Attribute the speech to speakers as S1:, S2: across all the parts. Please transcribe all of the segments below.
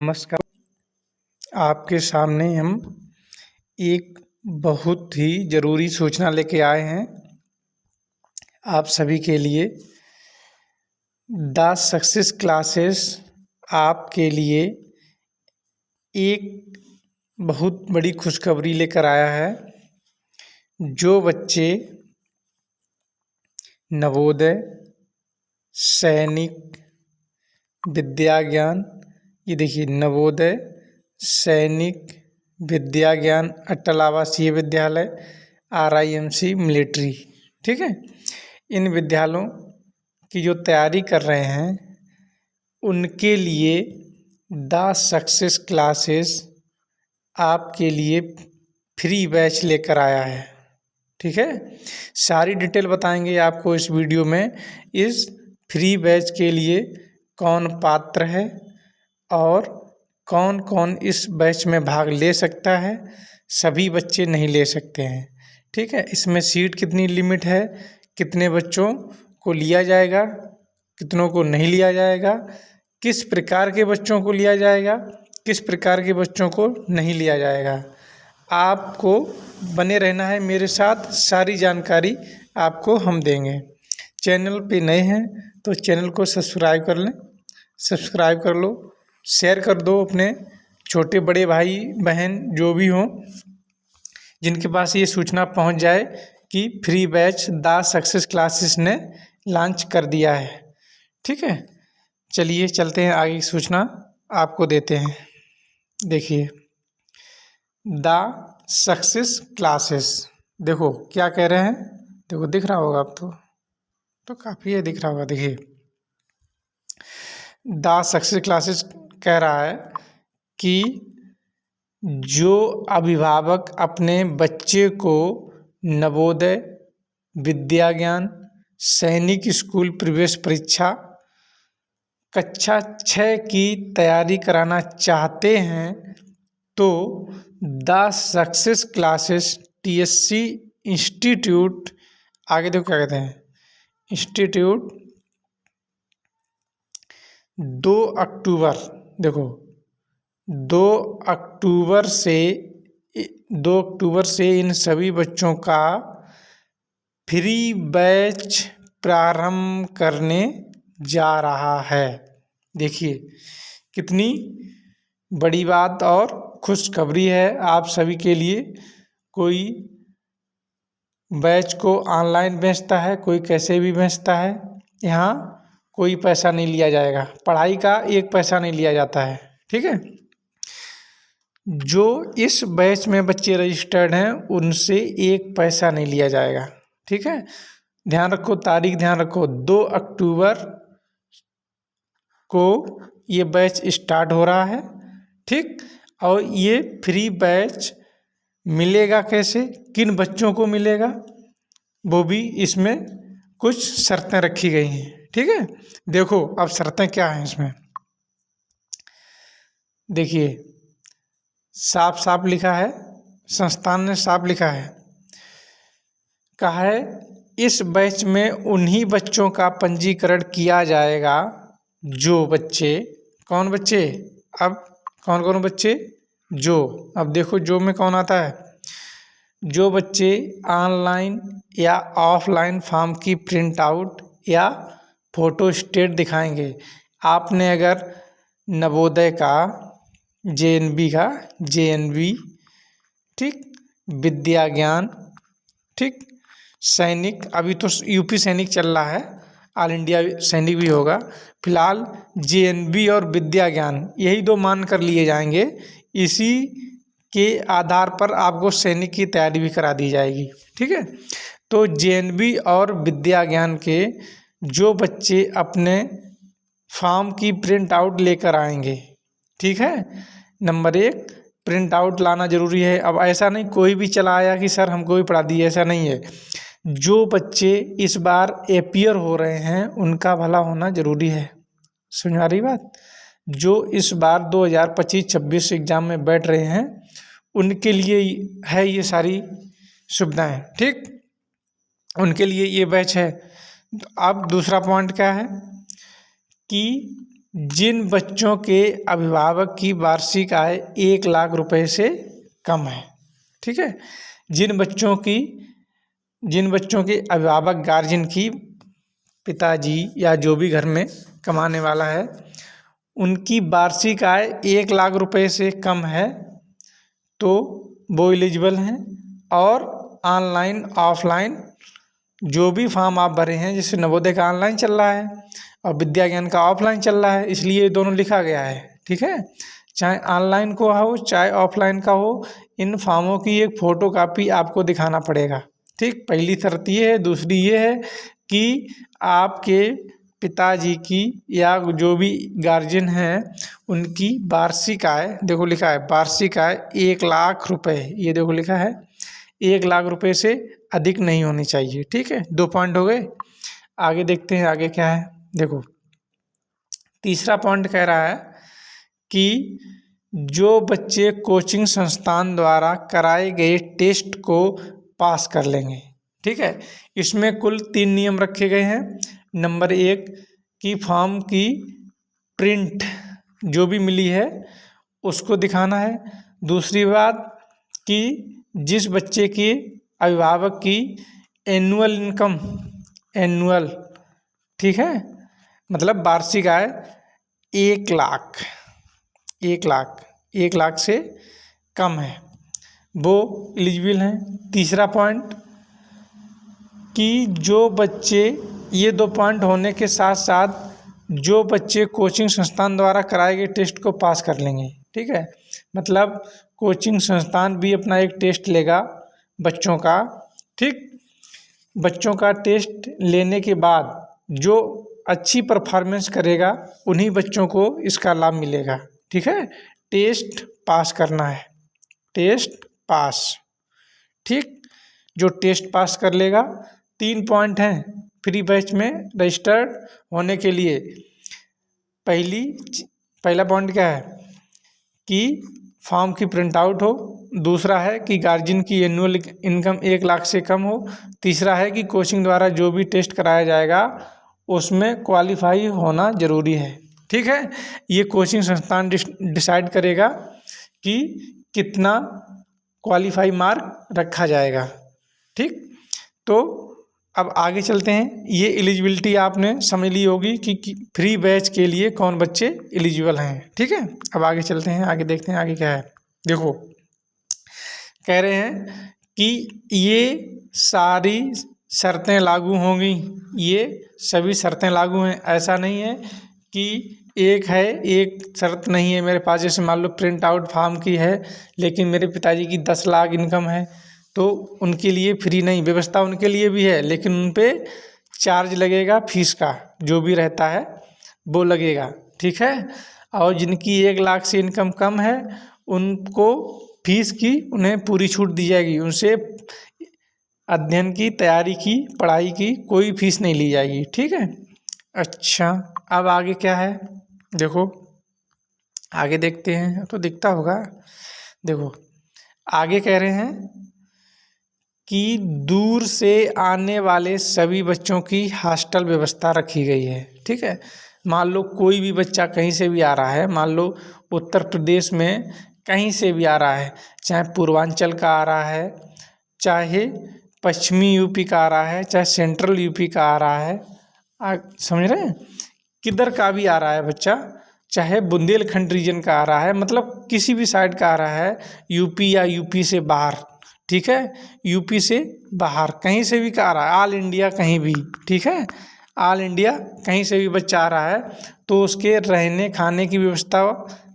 S1: नमस्कार। आपके सामने हम एक बहुत ही ज़रूरी सूचना लेके आए हैं आप सभी के लिए। द सक्सेस क्लासेस आपके लिए एक बहुत बड़ी खुशखबरी लेकर आया है। जो बच्चे नवोदय, सैनिक, विद्या ज्ञान, ये देखिए नवोदय, सैनिक, विद्या ज्ञान, अटल आवासीय विद्यालय, RIMC मिलिट्री, ठीक है, इन विद्यालयों की जो तैयारी कर रहे हैं उनके लिए द सक्सेस क्लासेस आपके लिए फ्री बैच लेकर आया है। ठीक है, सारी डिटेल बताएंगे आपको इस वीडियो में। इस फ्री बैच के लिए कौन पात्र है और कौन कौन इस बैच में भाग ले सकता है। सभी बच्चे नहीं ले सकते हैं, ठीक है। इसमें सीट कितनी लिमिट है, कितने बच्चों को लिया जाएगा, कितनों को नहीं लिया जाएगा, किस प्रकार के बच्चों को लिया जाएगा, किस प्रकार के बच्चों को नहीं लिया जाएगा। आपको बने रहना है मेरे साथ, सारी जानकारी आपको हम देंगे। चैनल पे नए हैं तो चैनल को सब्सक्राइब कर लें, सब्सक्राइब कर लो, शेयर कर दो अपने छोटे बड़े भाई बहन जो भी हों, जिनके पास ये सूचना पहुंच जाए कि free batch the success classes ने लॉन्च कर दिया है। ठीक है, चलिए चलते हैं आगे की सूचना आपको देते हैं। देखिए द सक्सेस क्लासेस, देखो क्या कह रहे हैं, देखो दिख रहा होगा अब तो काफ़ी है, दिख रहा होगा। देखिए द सक्सेस क्लासेस कह रहा है कि जो अभिभावक अपने बच्चे को नवोदय, विद्या ज्ञान, सैनिक स्कूल प्रवेश परीक्षा कक्षा 6 की तैयारी कराना चाहते हैं तो the success classes TSC institute, आगे देखो क्या कहते हैं, इंस्टीट्यूट 2 अक्टूबर, देखो 2 अक्टूबर से इन सभी बच्चों का फ्री बैच प्रारंभ करने जा रहा है। देखिए कितनी बड़ी बात और खुशखबरी है आप सभी के लिए। कोई बैच को ऑनलाइन बेचता है, कोई कैसे भी बेचता है, यहाँ कोई पैसा नहीं लिया जाएगा, पढ़ाई का एक पैसा नहीं लिया जाता है। ठीक है, जो इस बैच में बच्चे रजिस्टर्ड हैं उनसे एक पैसा नहीं लिया जाएगा। ठीक है, ध्यान रखो, तारीख ध्यान रखो, 2 अक्टूबर को ये बैच स्टार्ट हो रहा है। ठीक, और ये फ्री बैच मिलेगा कैसे, किन बच्चों को मिलेगा, वो भी इसमें कुछ शर्तें रखी गई हैं। ठीक है, देखो अब शर्तें क्या हैं इसमें। देखिए साफ साफ लिखा है, संस्थान ने साफ लिखा है, कहा है इस बैच में उन्हीं बच्चों का पंजीकरण किया जाएगा जो बच्चे, कौन बच्चे, अब कौन कौन बच्चे, जो, अब देखो जो में कौन आता है, जो बच्चे ऑनलाइन या ऑफलाइन फॉर्म की प्रिंट आउट या फोटो स्टेट दिखाएंगे। आपने अगर नवोदय का, JNV का JNV, ठीक, विद्या ज्ञान, ठीक, सैनिक, अभी तो UP सैनिक चल रहा है, ऑल इंडिया सैनिक भी होगा, फिलहाल JNV और विद्या ज्ञान यही 2 मान कर लिए जाएंगे। इसी के आधार पर आपको सैनिक की तैयारी भी करा दी जाएगी। ठीक है, तो JNV और विद्या ज्ञान के जो बच्चे अपने फॉर्म की प्रिंट आउट लेकर आएंगे, ठीक है, नंबर 1 प्रिंट आउट लाना ज़रूरी है। अब ऐसा नहीं कोई भी चला आया कि सर हमको भी पढ़ा दिए, ऐसा नहीं है। जो बच्चे इस बार अपीयर हो रहे हैं उनका भला होना ज़रूरी है। समझ आ रही बात, जो इस बार 2025-26 एग्ज़ाम में बैठ रहे हैं उनके लिए है ये सारी सुविधाएं। ठीक, उनके लिए ये बैच है। अब दूसरा पॉइंट क्या है कि जिन बच्चों के अभिभावक की वार्षिक आय 1 लाख रुपए से कम है। ठीक है, जिन बच्चों के अभिभावक गार्जियन की, पिताजी या जो भी घर में कमाने वाला है, उनकी वार्षिक आय 1 लाख रुपए से कम है तो वो एलिजिबल हैं। और ऑनलाइन ऑफलाइन जो भी फॉर्म आप भरे हैं, जैसे नवोदय का ऑनलाइन चल रहा है और विद्या ज्ञान का ऑफलाइन चल रहा है, इसलिए ये दोनों लिखा गया है। ठीक है, चाहे ऑनलाइन को हो चाहे ऑफलाइन का हो, इन फॉर्मों की एक फ़ोटो कापी आपको दिखाना पड़ेगा। ठीक, पहली शर्त ये है। दूसरी ये है कि आपके पिताजी की या जो भी गार्जियन हैं उनकी वार्षिक आय, देखो लिखा है वार्षिक आय 1 लाख रुपए, ये देखो लिखा है 1 लाख रुपए से अधिक नहीं होनी चाहिए। ठीक है, 2 पॉइंट हो गए। आगे देखते हैं आगे क्या है। देखो तीसरा पॉइंट कह रहा है कि जो बच्चे कोचिंग संस्थान द्वारा कराए गए टेस्ट को पास कर लेंगे। ठीक है, इसमें कुल 3 नियम रखे गए हैं। नंबर 1 की फॉर्म की प्रिंट जो भी मिली है उसको दिखाना है। दूसरी बात कि जिस बच्चे के अभिभावक की एनुअल इनकम, एनुअल, ठीक है, मतलब वार्षिक आय 1 लाख, 1 लाख से कम है, वो एलिजिबल हैं। तीसरा पॉइंट कि जो बच्चे, ये 2 पॉइंट होने के साथ साथ जो बच्चे कोचिंग संस्थान द्वारा कराए गए टेस्ट को पास कर लेंगे। ठीक है, मतलब कोचिंग संस्थान भी अपना एक टेस्ट लेगा बच्चों का। ठीक, बच्चों का टेस्ट लेने के बाद जो अच्छी परफॉर्मेंस करेगा उन्हीं बच्चों को इसका लाभ मिलेगा। ठीक है, टेस्ट पास करना है, टेस्ट पास। ठीक, जो टेस्ट पास कर लेगा, 3 पॉइंट हैं फ्री बैच में रजिस्टर्ड होने के लिए। पहला पॉइंट क्या है कि फॉर्म की प्रिंट आउट हो। दूसरा है कि गार्जियन की एनुअल इनकम 1 लाख से कम हो। तीसरा है कि कोचिंग द्वारा जो भी टेस्ट कराया जाएगा उसमें क्वालिफाई होना ज़रूरी है। ठीक है, ये कोचिंग संस्थान डिसाइड करेगा कि कितना क्वालिफाई मार्क रखा जाएगा। ठीक, तो अब आगे चलते हैं। ये एलिजिबिलिटी आपने समझ ली होगी कि फ्री बैच के लिए कौन बच्चे एलिजिबल हैं। ठीक है, अब आगे चलते हैं, आगे देखते हैं आगे क्या है। देखो कह रहे हैं कि ये सारी शर्तें लागू होंगी, ये सभी शर्तें लागू हैं। ऐसा नहीं है कि एक है एक शर्त नहीं है मेरे पास। जैसे मान लो प्रिंट आउट फॉर्म की है लेकिन मेरे पिताजी की 10 लाख इनकम है तो उनके लिए फ्री नहीं, व्यवस्था उनके लिए भी है लेकिन उन पर चार्ज लगेगा, फीस का जो भी रहता है वो लगेगा। ठीक है, और जिनकी 1 लाख से इनकम कम है उनको फीस की उन्हें पूरी छूट दी जाएगी। उनसे अध्ययन की, तैयारी की, पढ़ाई की कोई फीस नहीं ली जाएगी। ठीक है, अच्छा अब आगे क्या है देखो, आगे देखते हैं तो दिखता होगा। देखो आगे कह रहे हैं कि दूर से आने वाले सभी बच्चों की हॉस्टल व्यवस्था रखी गई है। ठीक है, मान लो कोई भी बच्चा कहीं से भी आ रहा है, मान लो उत्तर प्रदेश में कहीं से भी आ रहा है, चाहे पूर्वांचल का आ रहा है, चाहे पश्चिमी यूपी का आ रहा है, चाहे सेंट्रल यूपी का आ रहा है, समझ रहे हैं, किधर का भी आ रहा है बच्चा, चाहे बुंदेलखंड रीजन का आ रहा है, मतलब किसी भी साइड का आ रहा है, यूपी या यूपी से बाहर। ठीक है, यूपी से बाहर कहीं से भी का आ रहा है, ऑल इंडिया कहीं भी। ठीक है, ऑल इंडिया कहीं से भी बच्चा आ रहा है तो उसके रहने खाने की व्यवस्था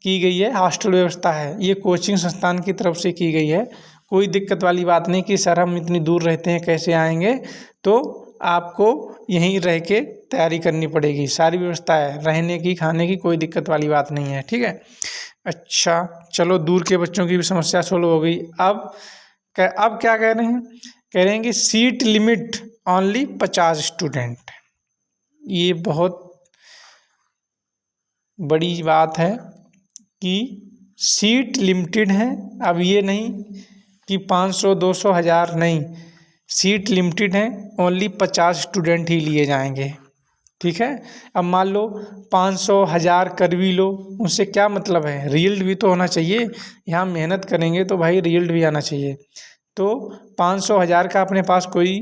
S1: की गई है, हॉस्टल व्यवस्था है, ये कोचिंग संस्थान की तरफ से की गई है। कोई दिक्कत वाली बात नहीं कि सर हम इतनी दूर रहते हैं कैसे आएंगे, तो आपको यहीं रह के तैयारी करनी पड़ेगी, सारी व्यवस्था है रहने की, खाने की, कोई दिक्कत वाली बात नहीं है। ठीक है, अच्छा चलो दूर के बच्चों की भी समस्या सोल्व हो गई। अब क्या कह रहे हैं, कह रहे हैं कि सीट लिमिट ओनली 50 स्टूडेंट। ये बहुत बड़ी बात है कि सीट लिमिटेड है। अब ये नहीं कि 500 200 1000, नहीं, सीट लिमिटेड है, ओनली 50 स्टूडेंट ही लिए जाएंगे। ठीक है। अब मान लो 500, 1000 कर भी लो, उससे क्या मतलब है, रिजल्ट भी तो होना चाहिए। यहाँ मेहनत करेंगे तो भाई रिजल्ट भी आना चाहिए। तो 500, 1000 का अपने पास कोई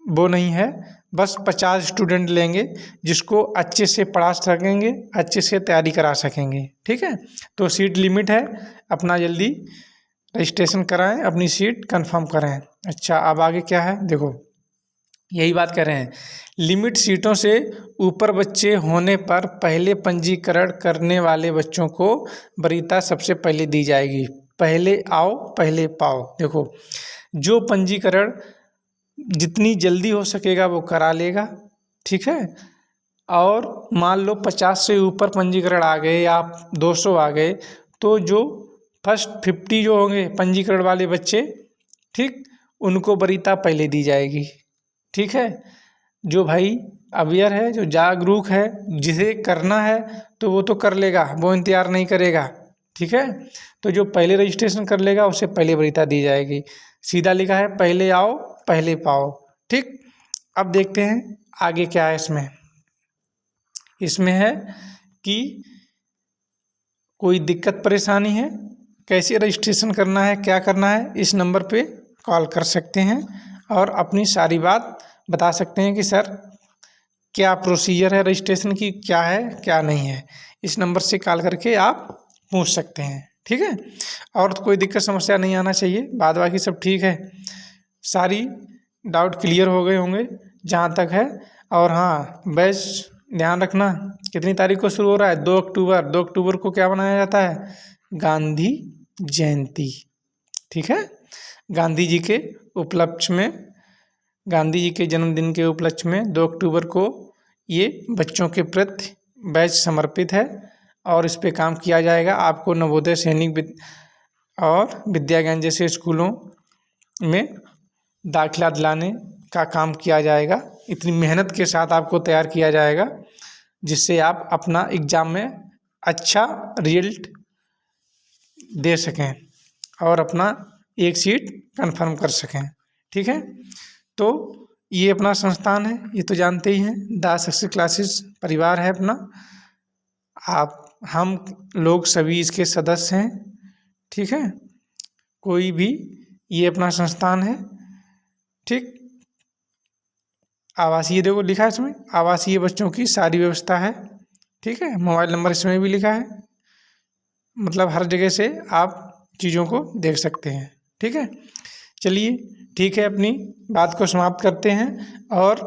S1: वो नहीं है, बस 50 स्टूडेंट लेंगे जिसको अच्छे से पढ़ा सकेंगे, अच्छे से तैयारी करा सकेंगे। ठीक है, तो सीट लिमिट है, अपना जल्दी रजिस्ट्रेशन कराएं, अपनी सीट कंफर्म कराएं। अच्छा, अब आगे क्या है देखो, यही बात कर रहे हैं, लिमिट सीटों से ऊपर बच्चे होने पर पहले पंजीकरण करने वाले बच्चों को वरीयता सबसे पहले दी जाएगी। पहले आओ पहले पाओ। देखो, जो पंजीकरण जितनी जल्दी हो सकेगा वो करा लेगा। ठीक है, और मान लो 50 से ऊपर पंजीकरण आ गए या 200 आ गए, तो जो फर्स्ट 50 जो होंगे पंजीकरण वाले बच्चे, ठीक, उनको वरीयता पहले दी जाएगी। ठीक है, जो भाई अवेयर है, जो जागरूक है, जिसे करना है तो वो तो कर लेगा, वो इंतजार नहीं करेगा। ठीक है, तो जो पहले रजिस्ट्रेशन कर लेगा उसे पहले वरीयता दी जाएगी। सीधा लिखा है, पहले आओ पहले पाओ। ठीक, अब देखते हैं आगे क्या है इसमें। इसमें है कि कोई दिक्कत परेशानी है, कैसे रजिस्ट्रेशन करना है, क्या करना है, इस नंबर पे कॉल कर सकते हैं और अपनी सारी बात बता सकते हैं कि सर क्या प्रोसीजर है रजिस्ट्रेशन की, क्या है क्या नहीं है। इस नंबर से कॉल करके आप पूछ सकते हैं। ठीक है, और कोई दिक्कत समस्या नहीं आना चाहिए, बाद बाकी सब ठीक है, सारी डाउट क्लियर हो गए होंगे जहाँ तक है। और हाँ, बैच ध्यान रखना कितनी तारीख को शुरू हो रहा है, 2 अक्टूबर। 2 अक्टूबर को क्या मनाया जाता है, गांधी जयंती। ठीक है, गांधी जी के उपलक्ष्य में, गांधी जी के जन्मदिन के उपलक्ष्य में 2 अक्टूबर को ये बच्चों के प्रति बैच समर्पित है और इस पे काम किया जाएगा। आपको नवोदय, सैनिक और विद्या ज्ञान जैसे स्कूलों में दाखिला दिलाने का काम किया जाएगा। इतनी मेहनत के साथ आपको तैयार किया जाएगा जिससे आप अपना एग्ज़ाम में अच्छा रिजल्ट दे सकें और अपना एक सीट कंफर्म कर सकें। ठीक है, तो ये अपना संस्थान है, ये तो जानते ही हैं, दास सक्सेस क्लासेस परिवार है अपना। हम लोग सभी इसके सदस्य हैं। ठीक है, कोई भी, ये अपना संस्थान है। ठीक, आवासीय, देखो लिखा है इसमें, आवासीय बच्चों की सारी व्यवस्था है। ठीक है, मोबाइल नंबर इसमें भी लिखा है, मतलब हर जगह से आप चीज़ों को देख सकते हैं। ठीक है, चलिए ठीक है, अपनी बात को समाप्त करते हैं और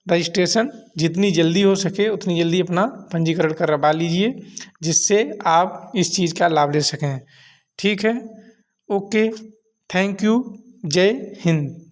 S1: रजिस्ट्रेशन जितनी जल्दी हो सके उतनी जल्दी अपना पंजीकरण करवा लीजिए जिससे आप इस चीज़ का लाभ ले सकें। ठीक है, ओके, थैंक यू, जय हिंद।